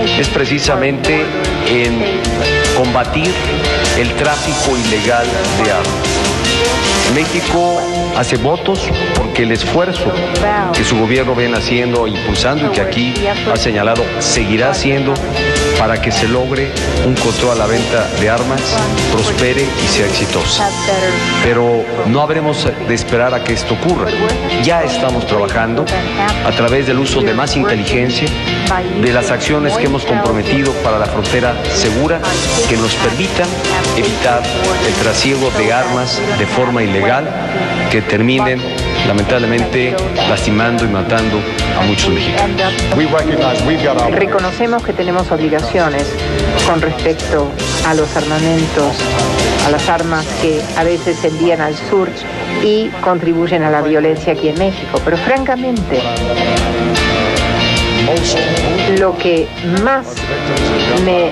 es precisamente en combatir el tráfico ilegal de armas. México hace votos porque el esfuerzo que su gobierno viene haciendo, impulsando y que aquí ha señalado seguirá haciendo para que se logre un control a la venta de armas, prospere y sea exitosa. Pero no habremos de esperar a que esto ocurra. Ya estamos trabajando a través del uso de más inteligencia, de las acciones que hemos comprometido para la frontera segura que nos permitan evitar el trasiego de armas de forma ilegal que terminen lamentablemente lastimando y matando a muchos mexicanos. Reconocemos que tenemos obligaciones con respecto a los armamentos, a las armas que a veces se envían al sur y contribuyen a la violencia aquí en México, pero francamente lo que más me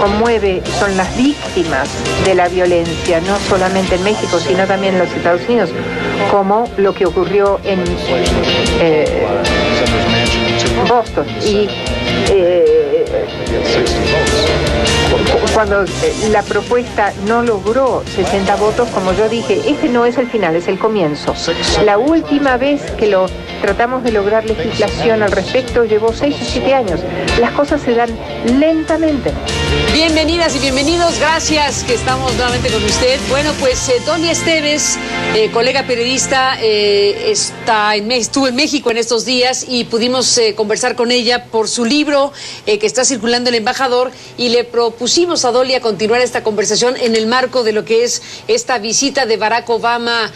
conmueve son las víctimas de la violencia, no solamente en México, sino también en los Estados Unidos, como lo que ocurrió en Boston. Y cuando la propuesta no logró 60 votos, como yo dije, este no es el final, es el comienzo. La última vez que tratamos de lograr legislación al respecto llevó 6 o 7 años. Las cosas se dan lentamente. Bienvenidas y bienvenidos, gracias que estamos nuevamente con usted. Bueno, pues Dolia Esteves, colega periodista, estuvo en México en estos días y pudimos conversar con ella por su libro que está circulando El Embajador, y le propusimos a Dolia continuar esta conversación en el marco de lo que es esta visita de Barack Obama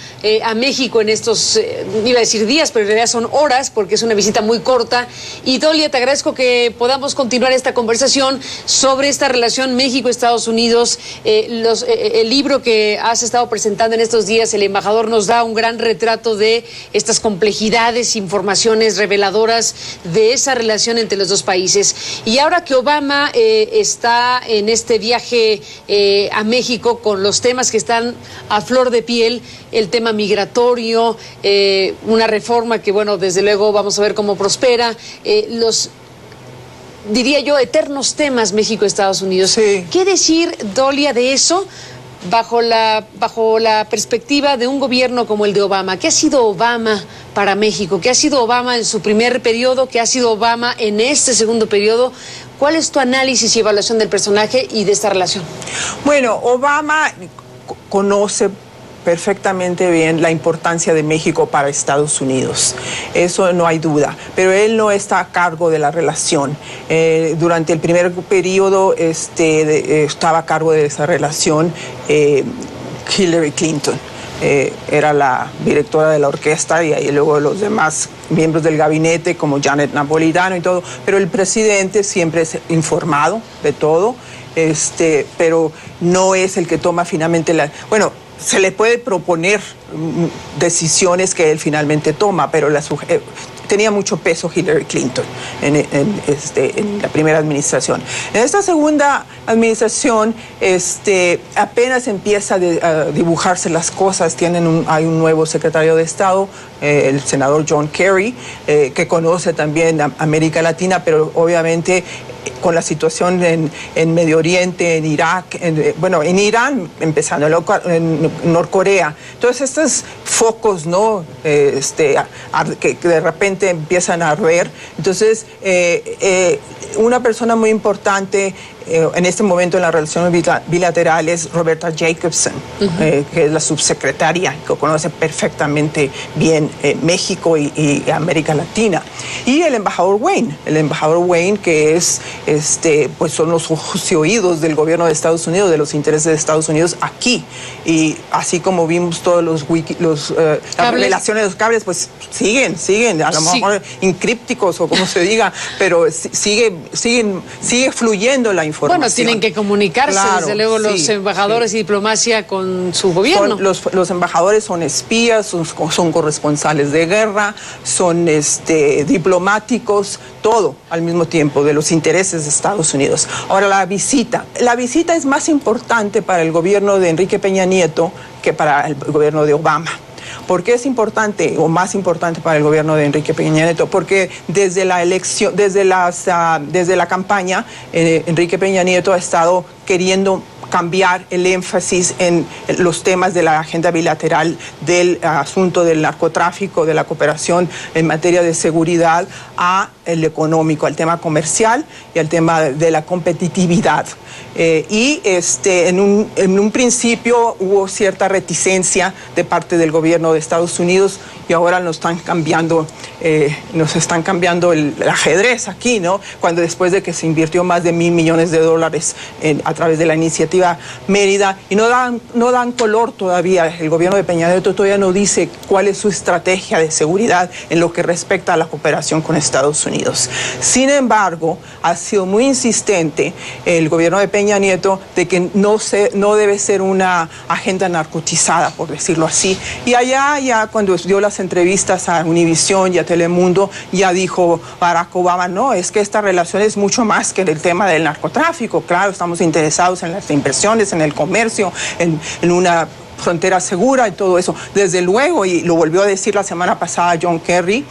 a México en estos, iba a decir días, pero en realidad son horas porque es una visita muy corta. Y Dolia, te agradezco que podamos continuar esta conversación sobre esta relación México-Estados Unidos. El libro que has estado presentando en estos días, El Embajador, nos da un gran retrato de estas complejidades, informaciones reveladoras de esa relación entre los dos países. Y ahora que Obama está en este viaje a México con los temas que están a flor de piel, el tema migratorio, una reforma que, bueno, desde luego vamos a ver cómo prospera, diría yo, eternos temas México-Estados Unidos. Sí. ¿Qué decir, Dolia, de eso bajo la perspectiva de un gobierno como el de Obama? ¿Qué ha sido Obama para México? ¿Qué ha sido Obama en su primer periodo? ¿Qué ha sido Obama en este segundo periodo? ¿Cuál es tu análisis y evaluación del personaje y de esta relación? Bueno, Obama conoce perfectamente bien la importancia de México para Estados Unidos. Eso no hay duda. Pero él no está a cargo de la relación. Durante el primer periodo estaba a cargo de esa relación Hillary Clinton. Era la directora de la orquesta y luego los demás miembros del gabinete como Janet Napolitano y todo. Pero el presidente siempre es informado de todo, pero no es el que toma finalmente Bueno, se le puede proponer decisiones que él finalmente toma, pero tenía mucho peso Hillary Clinton en la primera administración. En esta segunda administración apenas empieza a dibujarse las cosas. Hay un nuevo secretario de Estado, el senador John Kerry, que conoce también América Latina, pero obviamente con la situación en Medio Oriente, en Irak, en Irán, empezando en Norcorea. Entonces estos focos, ¿no? Que de repente empiezan a arder. Entonces una persona muy importante en este momento en la relación bilateral es Roberta Jacobson, que es la subsecretaria, que conoce perfectamente bien México y América Latina. Y el embajador Wayne, que es pues son los ojos y oídos del gobierno de Estados Unidos, de los intereses de Estados Unidos aquí. Y así como vimos todos las revelaciones de los cables, pues siguen, a lo mejor encrípticos o como se diga, pero sigue fluyendo la información. Bueno, tienen que comunicarse, claro, desde luego, los embajadores y diplomacia con su gobierno. Los embajadores son espías, son corresponsales de guerra, son diplomáticos, todo al mismo tiempo, de los intereses de Estados Unidos. Ahora, la visita es más importante para el gobierno de Enrique Peña Nieto que para el gobierno de Obama. ¿Por qué es importante o más importante para el gobierno de Enrique Peña Nieto? Porque desde la elección, desde la campaña, Enrique Peña Nieto ha estado queriendo cambiar el énfasis en los temas de la agenda bilateral, del asunto del narcotráfico, de la cooperación en materia de seguridad, a el económico, al tema comercial y al tema de la competitividad. En un principio hubo cierta reticencia de parte del gobierno de Estados Unidos y ahora nos están cambiando el ajedrez aquí, ¿no? Cuando después de que se invirtió más de $1,000 millones a través de la iniciativa Mérida, y no dan color todavía, el gobierno de Peña Nieto todavía no dice cuál es su estrategia de seguridad en lo que respecta a la cooperación con Estados Unidos. Sin embargo, ha sido muy insistente el gobierno de Peña Nieto de que no debe ser una agenda narcotizada, por decirlo así. Y allá ya cuando dio las entrevistas a Univisión y a Telemundo, ya dijo Barack Obama, no, es que esta relación es mucho más que el tema del narcotráfico. Claro, estamos interesados en las inversiones, en el comercio, en una frontera segura y todo eso. Desde luego, y lo volvió a decir la semana pasada John Kerry,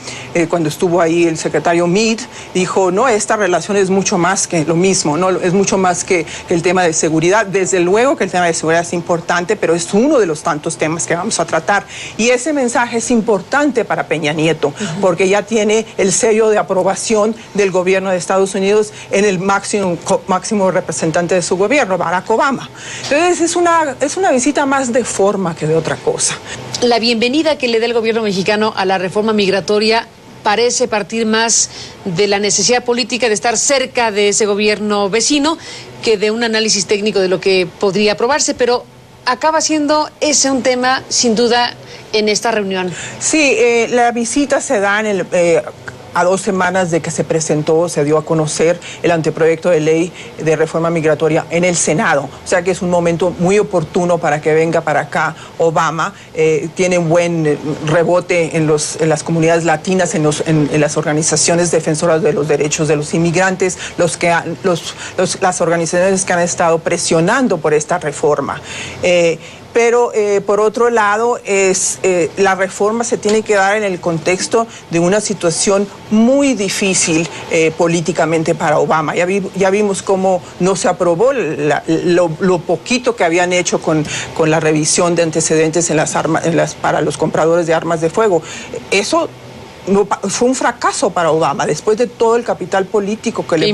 cuando estuvo ahí el secretario Meade, dijo, no, esta relación es mucho más que lo mismo, no, es mucho más que el tema de seguridad. Desde luego que el tema de seguridad es importante, pero es uno de los tantos temas que vamos a tratar. Y ese mensaje es importante para Peña Nieto, porque ya tiene el sello de aprobación del gobierno de Estados Unidos en el máximo representante de su gobierno, Barack Obama. Entonces es una visita más de forma que de otra cosa. La bienvenida que le da el gobierno mexicano a la reforma migratoria parece partir más de la necesidad política de estar cerca de ese gobierno vecino que de un análisis técnico de lo que podría aprobarse, pero acaba siendo ese un tema sin duda en esta reunión. Sí, la visita se da a 2 semanas de que se dio a conocer el anteproyecto de ley de reforma migratoria en el Senado. O sea que es un momento muy oportuno para que venga para acá Obama. Tiene un buen rebote en las comunidades latinas, en las organizaciones defensoras de los derechos de los inmigrantes, las organizaciones que han estado presionando por esta reforma. Pero por otro lado, la reforma se tiene que dar en el contexto de una situación muy difícil políticamente para Obama. Ya vimos cómo no se aprobó lo poquito que habían hecho con la revisión de antecedentes para los compradores de armas de fuego. Eso fue un fracaso para Obama, después de todo el capital político que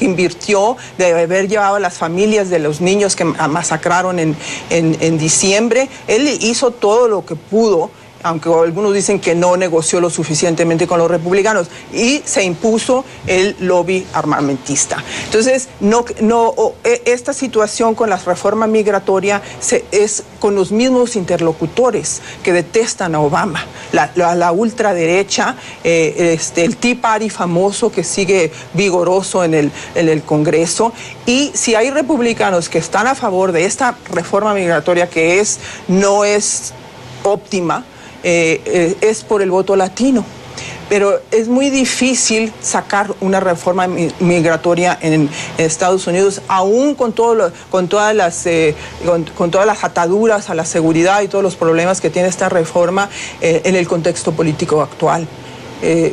invirtió, de haber llevado a las familias de los niños que masacraron en diciembre. Él hizo todo lo que pudo, aunque algunos dicen que no negoció lo suficientemente con los republicanos, y se impuso el lobby armamentista. Entonces, esta situación con la reforma migratoria es con los mismos interlocutores que detestan a Obama, la ultraderecha, el Tea Party famoso que sigue vigoroso en el Congreso, y si hay republicanos que están a favor de esta reforma migratoria que no es óptima, es por el voto latino. Pero es muy difícil sacar una reforma migratoria en Estados Unidos, aún con todas las ataduras a la seguridad y todos los problemas que tiene esta reforma en el contexto político actual.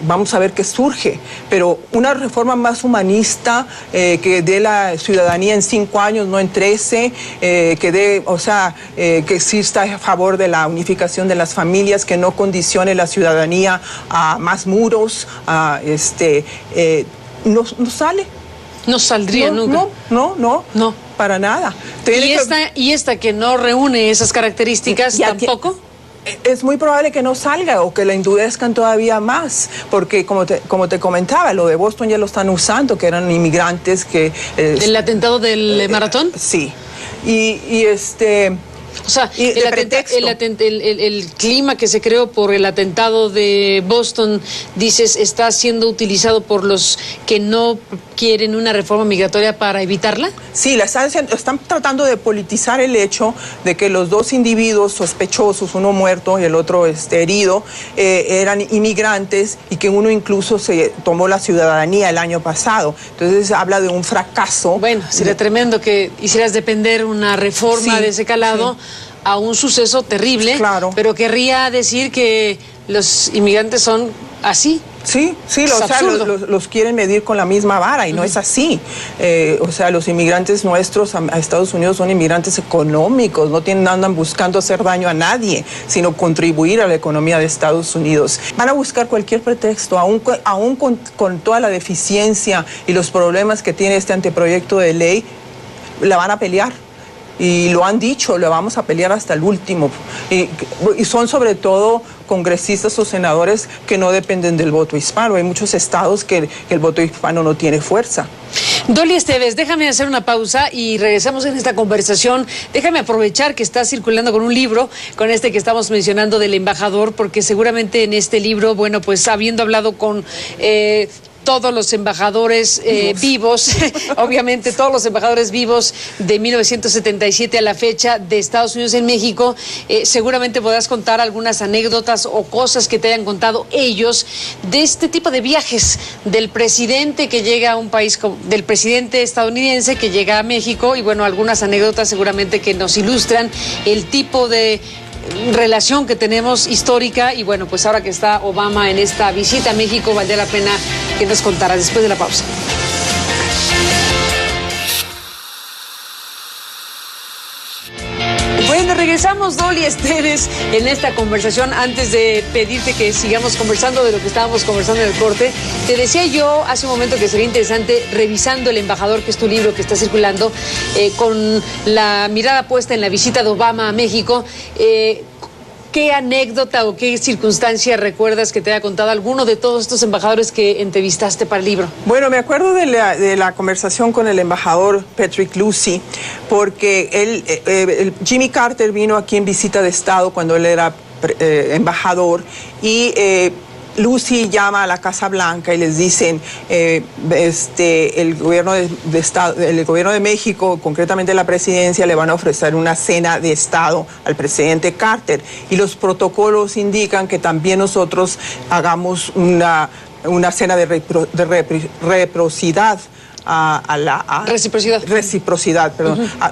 Vamos a ver qué surge, pero una reforma más humanista, que dé la ciudadanía en 5 años, no en 13, que exista a favor de la unificación de las familias, que no condicione la ciudadanía a más muros, no sale. No saldría nunca. No, para nada. ¿Y esta que no reúne esas características tampoco? Es muy probable que no salga o que la endurezcan todavía más, porque como te comentaba, lo de Boston ya lo están usando, que eran inmigrantes que... ¿El atentado del maratón? Sí. O sea, el clima que se creó por el atentado de Boston, dices, está siendo utilizado por los que no quieren una reforma migratoria para evitarla. Sí, están tratando de politizar el hecho de que los 2 individuos sospechosos, uno muerto y el otro herido, eran inmigrantes, y que uno incluso se tomó la ciudadanía el año pasado. Entonces habla de un fracaso. Bueno, sería tremendo que hicieras depender una reforma de ese calado a un suceso terrible, claro, pero querría decir que los inmigrantes son así. Sí, o sea, los quieren medir con la misma vara y no es así. O sea, los inmigrantes nuestros a Estados Unidos son inmigrantes económicos, no andan buscando hacer daño a nadie, sino contribuir a la economía de Estados Unidos. Van a buscar cualquier pretexto, aún con toda la deficiencia y los problemas que tiene este anteproyecto de ley, la van a pelear. Y lo han dicho, lo vamos a pelear hasta el último. Y son sobre todo congresistas o senadores que no dependen del voto hispano. Hay muchos estados que el voto hispano no tiene fuerza. Dolly Esteves, déjame hacer una pausa y regresamos en esta conversación. Déjame aprovechar que estás circulando con un libro, con este que estamos mencionando del embajador, porque seguramente en este libro, bueno, pues habiendo hablado con todos los embajadores vivos, obviamente todos los embajadores vivos de 1977 a la fecha de Estados Unidos en México, seguramente podrás contar algunas anécdotas o cosas que te hayan contado ellos de este tipo de viajes del presidente que llega a un país, del presidente estadounidense que llega a México, y bueno, algunas anécdotas seguramente que nos ilustran el tipo de relación que tenemos histórica. Y bueno, pues ahora que está Obama en esta visita a México, valdría la pena que nos contara después de la pausa. Bueno, regresamos, Dolly Esteves, en esta conversación. Antes de pedirte que sigamos conversando de lo que estábamos conversando en el corte, te decía yo hace un momento que sería interesante, revisando El Embajador, que es tu libro que está circulando, con la mirada puesta en la visita de Obama a México, ¿qué anécdota o qué circunstancia recuerdas que te haya contado alguno de todos estos embajadores que entrevistaste para el libro? Bueno, me acuerdo de la conversación con el embajador Patrick Lucy, porque Jimmy Carter vino aquí en visita de Estado cuando él era embajador, y Lucy llama a la Casa Blanca y les dicen, el gobierno de Estado, el gobierno de México, concretamente la presidencia, le van a ofrecer una cena de Estado al presidente Carter, y los protocolos indican que también nosotros hagamos una cena de reciprocidad.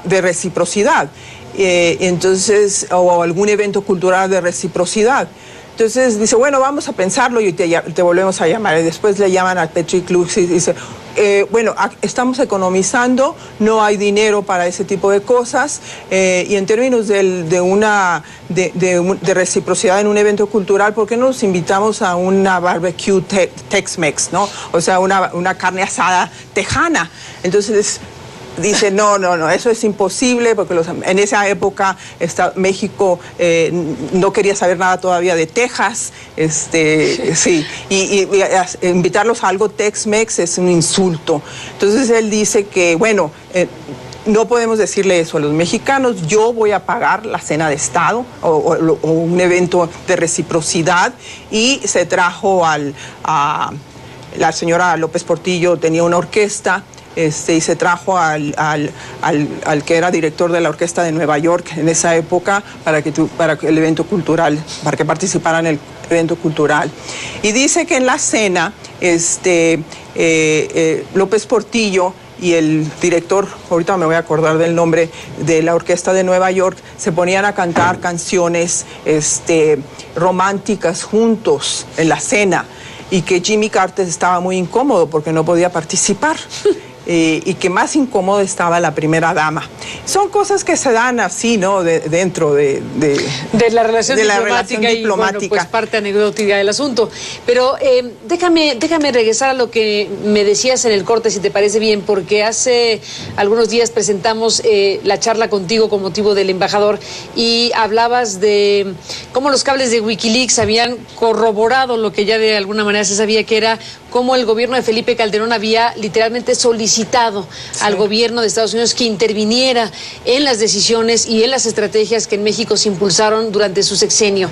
De reciprocidad. Entonces, o algún evento cultural de reciprocidad. Entonces dice, bueno, vamos a pensarlo y te volvemos a llamar. Y después le llaman a Patrick Lucy y dice, bueno, estamos economizando, no hay dinero para ese tipo de cosas, y en términos de reciprocidad en un evento cultural, ¿por qué no nos invitamos a una barbecue Tex-Mex, ¿no? O sea, una carne asada tejana. Entonces dice, no, eso es imposible, porque en esa época México no quería saber nada todavía de Texas, sí, y invitarlos a algo Tex-Mex es un insulto. Entonces él dice que, bueno, no podemos decirle eso a los mexicanos, yo voy a pagar la cena de Estado o un evento de reciprocidad, y se trajo a la señora López Portillo, tenía una orquesta, y se trajo al que era director de la orquesta de Nueva York en esa época para que el evento cultural, para que participara en el evento cultural. Y dice que en la cena, López Portillo y el director, ahorita me voy a acordar del nombre, de la orquesta de Nueva York, se ponían a cantar canciones románticas juntos en la cena, y que Jimmy Carter estaba muy incómodo porque no podía participar. Y que más incómodo estaba la primera dama. Son cosas que se dan así, ¿no? Dentro de la relación diplomática y, bueno, pues parte anecdótica del asunto. Pero déjame regresar a lo que me decías en el corte, si te parece bien, porque hace algunos días presentamos la charla contigo con motivo del embajador, y hablabas de cómo los cables de Wikileaks habían corroborado lo que ya de alguna manera se sabía, que era cómo el gobierno de Felipe Calderón había literalmente solicitado al gobierno de Estados Unidos que interviniera en las decisiones y en las estrategias que en México se impulsaron durante su sexenio.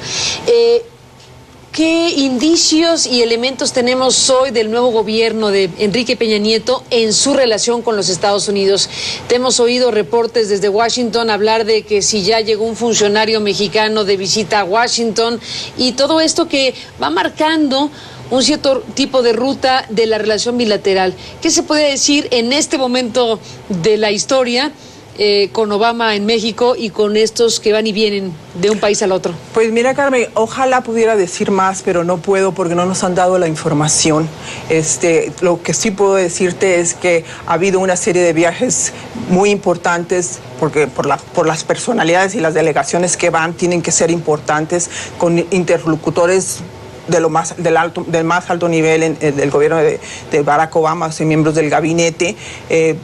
¿Qué indicios y elementos tenemos hoy del nuevo gobierno de Enrique Peña Nieto en su relación con los Estados Unidos? Te hemos oído reportes desde Washington hablar de que si ya llegó un funcionario mexicano de visita a Washington, y todo esto que va marcando un cierto tipo de ruta de la relación bilateral. ¿Qué se puede decir en este momento de la historia con Obama en México y con estos que van y vienen de un país al otro? Pues mira, Carmen, ojalá pudiera decir más, pero no puedo porque no nos han dado la información. Lo que sí puedo decirte es que ha habido una serie de viajes muy importantes, porque por las personalidades y las delegaciones que van tienen que ser importantes, con interlocutores del más alto nivel del gobierno de Barack Obama, miembros del gabinete.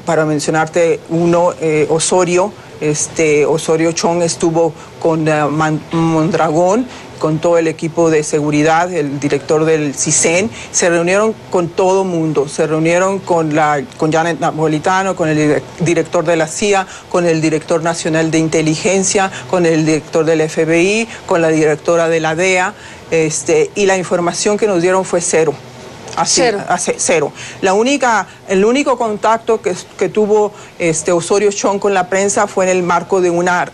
Para mencionarte uno, Osorio Chong estuvo con Mondragón, con todo el equipo de seguridad, el director del CISEN. Se reunieron con todo mundo, se reunieron con Janet Napolitano, con el director de la CIA, con el director nacional de inteligencia, con el director del FBI, con la directora de la DEA, y la información que nos dieron fue cero. Cero. El único contacto que tuvo Osorio Chong con la prensa fue en el marco de una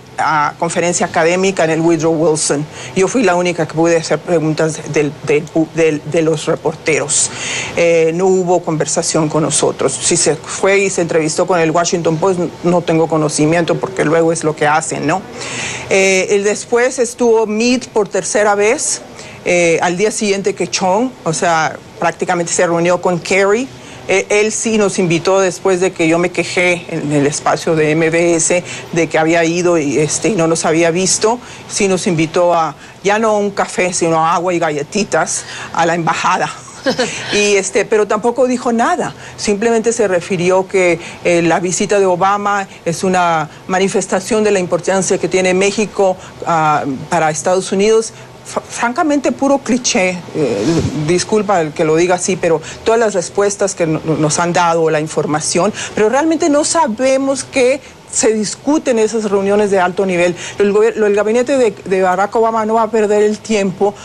conferencia académica en el Woodrow Wilson. Yo fui la única que pude hacer preguntas de los reporteros. No hubo conversación con nosotros. Si se fue y se entrevistó con el Washington Post, no tengo conocimiento porque luego es lo que hacen, ¿no? Después estuvo Meade por tercera vez. Al día siguiente que Chong, prácticamente se reunió con Kerry. Él sí nos invitó después de que yo me quejé en el espacio de MBS de que había ido y no nos había visto. Sí nos invitó ya no a un café, sino a agua y galletitas a la embajada. Pero tampoco dijo nada, simplemente se refirió que la visita de Obama es una manifestación de la importancia que tiene México para Estados Unidos. Francamente, puro cliché, disculpa el que lo diga así, pero todas las respuestas que nos han dado, la información, pero realmente no sabemos qué se discute en esas reuniones de alto nivel. El gabinete de Barack Obama no va a perder el tiempo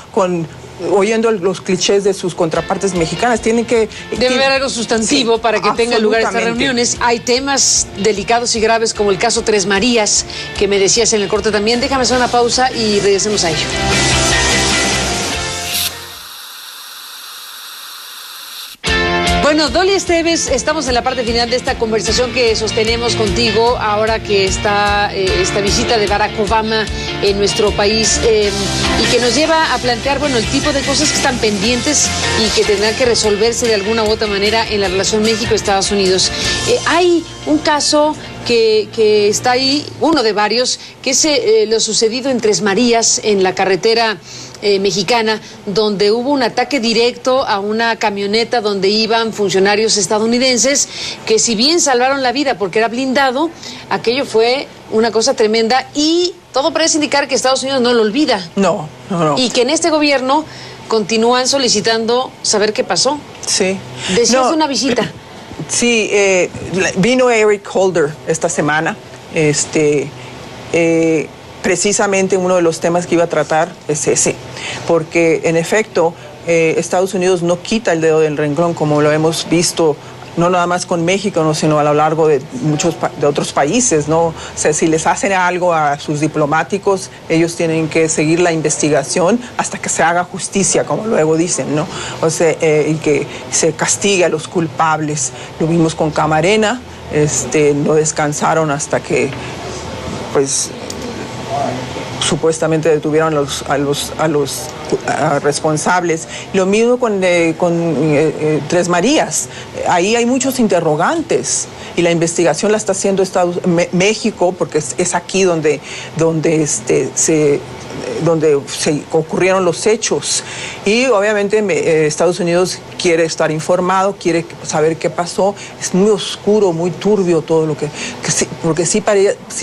oyendo los clichés de sus contrapartes mexicanas. Debe haber algo sustantivo para que tenga lugar estas reuniones. Hay temas delicados y graves como el caso Tres Marías, que me decías en el corte también. Déjame hacer una pausa y regresemos a ello. Bueno, Dolly Esteves, estamos en la parte final de esta conversación que sostenemos contigo ahora que está esta visita de Barack Obama en nuestro país y que nos lleva a plantear, el tipo de cosas que están pendientes y que tendrán que resolverse de alguna u otra manera en la relación México-Estados Unidos. Hay un caso que está ahí, uno de varios, que es lo sucedido en Tres Marías, en la carretera mexicana, donde hubo un ataque directo a una camioneta donde iban funcionarios estadounidenses que, si bien salvaron la vida porque era blindado, aquello fue una cosa tremenda y todo parece indicar que Estados Unidos no lo olvida. No. Y que en este gobierno continúan solicitando saber qué pasó. Sí. Decías de una visita. Sí, vino Eric Holder esta semana. Precisamente uno de los temas que iba a tratar es ese, porque en efecto Estados Unidos no quita el dedo del renglón, como lo hemos visto no nada más con México, ¿no?, sino a lo largo de de otros países, ¿no? Si les hacen algo a sus diplomáticos, ellos tienen que seguir la investigación hasta que se haga justicia, como luego dicen, ¿no? Y que se castigue a los culpables. Lo vimos con Camarena, no descansaron hasta que, supuestamente detuvieron a los responsables. Lo mismo con Tres Marías. Ahí hay muchos interrogantes y la investigación la está haciendo México, porque es aquí donde se ocurrieron los hechos. Y obviamente Estados Unidos quiere estar informado, quiere saber qué pasó. Es muy oscuro, muy turbio todo lo porque sí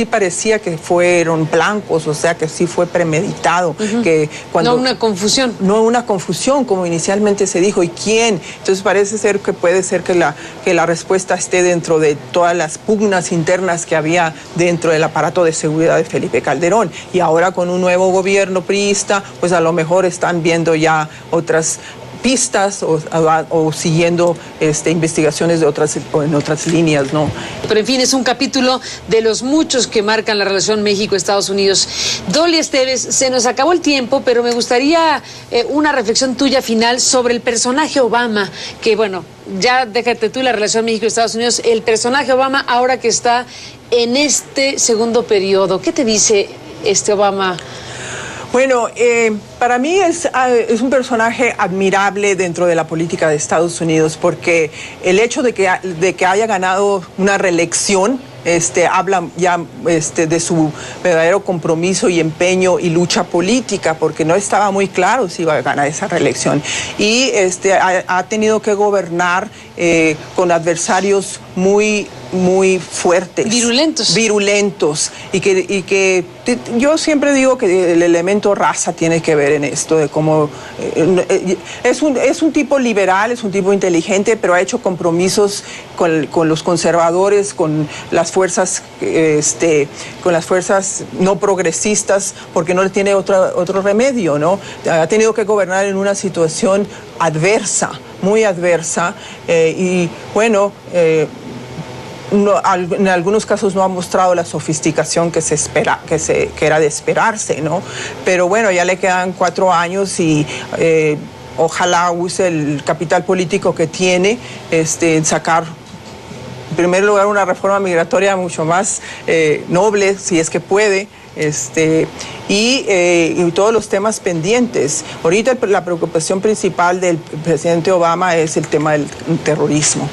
parecía que fueron blancos, que sí fue premeditado. Que no una confusión. No una confusión, como inicialmente se dijo. ¿Y quién? Entonces parece ser que puede ser que la respuesta esté dentro de todas las pugnas internas que había dentro del aparato de seguridad de Felipe Calderón. Y ahora con un nuevo gobierno priista, pues a lo mejor están viendo ya otras pistas o siguiendo investigaciones en otras líneas, ¿no? Pero en fin, es un capítulo de los muchos que marcan la relación México-Estados Unidos. Dolly Esteves, se nos acabó el tiempo, pero me gustaría una reflexión tuya final sobre el personaje Obama, que bueno, ya déjate tú la relación México-Estados Unidos, el personaje Obama ahora que está en este segundo periodo. ¿Qué te dice Obama? Bueno, para mí es un personaje admirable dentro de la política de Estados Unidos, porque el hecho de que haya ganado una reelección habla ya de su verdadero compromiso y empeño y lucha política, porque no estaba muy claro si iba a ganar esa reelección. Y ha tenido que gobernar con adversarios muy fuertes. Virulentos. Y que yo siempre digo que el elemento raza tiene que ver en esto, de cómo es un tipo liberal, es un tipo inteligente, pero ha hecho compromisos con los conservadores, con las fuerzas no progresistas, porque no tiene otro remedio, ¿no? Ha tenido que gobernar en una situación adversa, muy adversa, y bueno, en algunos casos no ha mostrado la sofisticación que era de esperarse, ¿no? Pero bueno, ya le quedan 4 años y ojalá use el capital político que tiene en sacar, en primer lugar, una reforma migratoria mucho más noble, si es que puede, y todos los temas pendientes. Ahorita la preocupación principal del presidente Obama es el tema del terrorismo.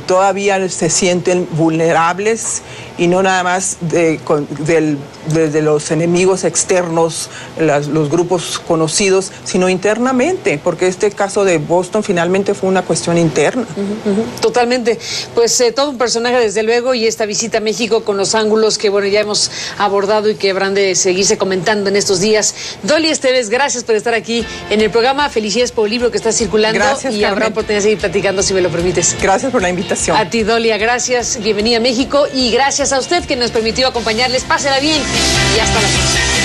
Todavía se sienten vulnerables, y no nada más desde los enemigos externos, los grupos conocidos, sino internamente, porque este caso de Boston finalmente fue una cuestión interna. Totalmente. Pues todo un personaje, desde luego, y esta visita a México con los ángulos que, bueno, ya hemos abordado y que habrán de seguirse comentando en estos días. Dolly Esteves, gracias por estar aquí en el programa. Felicidades por el libro que está circulando. Gracias, y Carmen. habrá oportunidad de seguir platicando, si me lo permites. Gracias por la invitación. A ti, Dolly, gracias. Bienvenida a México y gracias a usted que nos permitió acompañarles. Pásela bien y hasta la próxima.